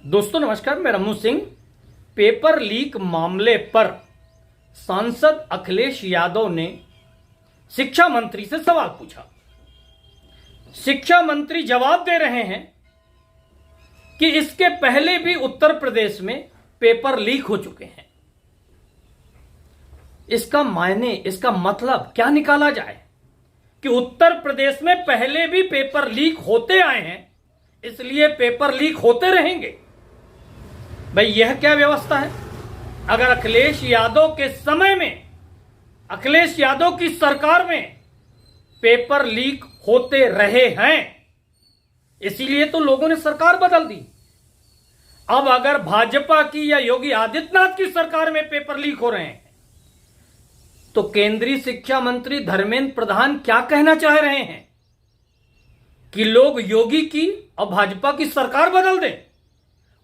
दोस्तों नमस्कार, मैं रमू सिंह। पेपर लीक मामले पर सांसद अखिलेश यादव ने शिक्षा मंत्री से सवाल पूछा। शिक्षा मंत्री जवाब दे रहे हैं कि इसके पहले भी उत्तर प्रदेश में पेपर लीक हो चुके हैं। इसका मायने, इसका मतलब क्या निकाला जाए कि उत्तर प्रदेश में पहले भी पेपर लीक होते आए हैं, इसलिए पेपर लीक होते रहेंगे। भाई यह क्या व्यवस्था है? अगर अखिलेश यादव के समय में, अखिलेश यादव की सरकार में पेपर लीक होते रहे हैं, इसीलिए तो लोगों ने सरकार बदल दी। अब अगर भाजपा की या योगी आदित्यनाथ की सरकार में पेपर लीक हो रहे हैं, तो केंद्रीय शिक्षा मंत्री धर्मेंद्र प्रधान क्या कहना चाह रहे हैं कि लोग योगी की और भाजपा की सरकार बदल दें?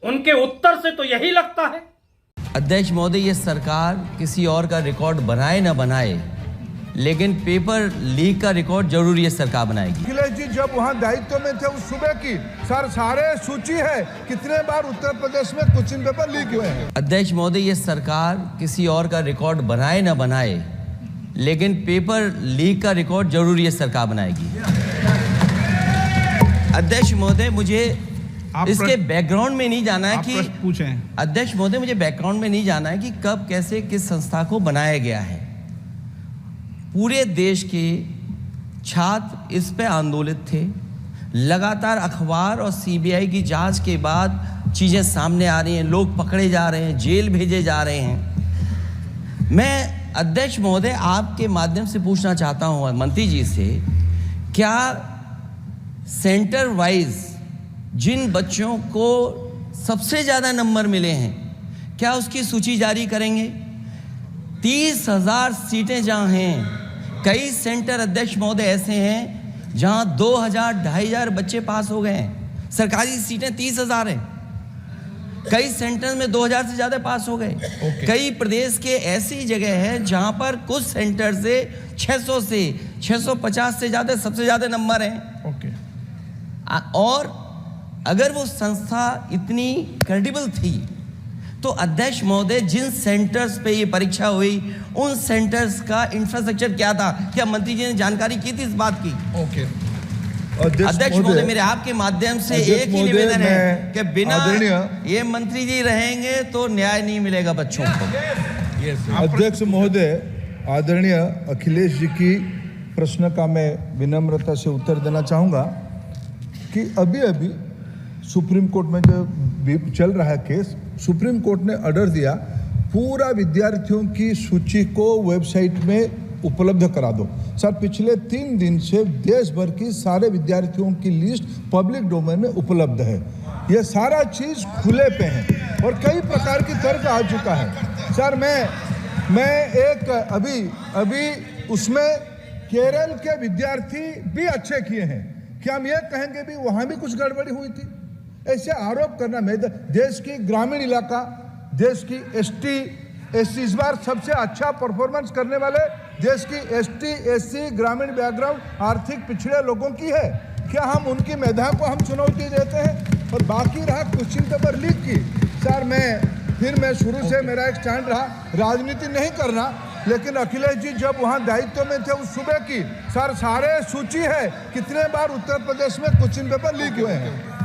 उनके उत्तर से तो यही लगता है। अध्यक्ष महोदय, ये सरकार किसी और का रिकॉर्ड बनाए ना बनाए, लेकिन पेपर लीक का रिकॉर्ड जरूर ये सरकार बनाएगी। अखिलेश जी जब वहाँ दायित्व में थे उस सुबह की सारे सूची है कितने बार उत्तर प्रदेश में क्वेश्चन पेपर लीक हुए हैं। अध्यक्ष महोदय, ये सरकार किसी और का रिकॉर्ड बनाए ना बनाए, लेकिन पेपर लीक का रिकॉर्ड जरूर ये सरकार बनाएगी। अध्यक्ष महोदय, मुझे इसके बैकग्राउंड में नहीं जाना है कि पूछें। अध्यक्ष महोदय, मुझे बैकग्राउंड में नहीं जाना है कि कब, कैसे, किस संस्था को बनाया गया है। पूरे देश के छात्र इस पे आंदोलित थे। लगातार अखबार और सीबीआई की जांच के बाद चीज़ें सामने आ रही हैं, लोग पकड़े जा रहे हैं, जेल भेजे जा रहे हैं। मैं अध्यक्ष महोदय आपके माध्यम से पूछना चाहता हूँ मंत्री जी से, क्या सेंटर वाइज जिन बच्चों को सबसे ज़्यादा नंबर मिले हैं, क्या उसकी सूची जारी करेंगे? 30,000 सीटें जहाँ हैं, कई सेंटर अध्यक्ष महोदय ऐसे हैं जहाँ 2,000, 2,500 बच्चे पास हो गए हैं। सरकारी सीटें 30,000 हैं, कई सेंटर में 2,000 से ज़्यादा पास हो गए। कई प्रदेश के ऐसी जगह है जहाँ पर कुछ सेंटर से 600 से 650 से ज़्यादा, सबसे ज़्यादा नंबर हैं। और अगर वो संस्था इतनी क्रेडिबल थी, तो अध्यक्ष महोदय जिन सेंटर्स पे ये परीक्षा हुई, उन सेंटर्स का इंफ्रास्ट्रक्चर क्या था? क्या मंत्री जी ने जानकारी की थी इस बात की? अध्यक्ष महोदय, मेरे आपके माध्यम से एक ही निवेदन है कि बिना ये मंत्री जी रहेंगे तो न्याय नहीं मिलेगा बच्चों को। अध्यक्ष महोदय, आदरणीय अखिलेश जी की प्रश्न का मैं विनम्रता से उत्तर देना चाहूँगा कि अभी सुप्रीम कोर्ट में जो चल रहा है केस, सुप्रीम कोर्ट ने ऑर्डर दिया पूरा विद्यार्थियों की सूची को वेबसाइट में उपलब्ध करा दो। सर, पिछले 3 दिन से देश भर की सारे विद्यार्थियों की लिस्ट पब्लिक डोमेन में उपलब्ध है। ये सारा चीज़ खुले पे है और कई प्रकार की तर्क आ चुका है। सर, मैं एक अभी उसमें केरल के विद्यार्थी भी अच्छे किए हैं, क्या हम ये कहेंगे भी वहाँ भी कुछ गड़बड़ी हुई थी? ऐसे आरोप करना, मैं देश की ग्रामीण इलाका, देश की एसटी इस बार सबसे अच्छा परफॉर्मेंस करने वाले देश की एसटी ग्रामीण बैकग्राउंड आर्थिक पिछड़े लोगों की है। क्या हम उनकी मेधा को हम चुनौती देते हैं? और बाकी रहा क्वेश्चन पेपर लीक की, सर मैं शुरू से मेरा एक स्टैंड रहा, राजनीति नहीं करना, लेकिन अखिलेश जी जब वहाँ दायित्व में थे उस सुबह की सारे सूची है कितने बार उत्तर प्रदेश में क्वेश्चन पेपर लीक हुए हैं।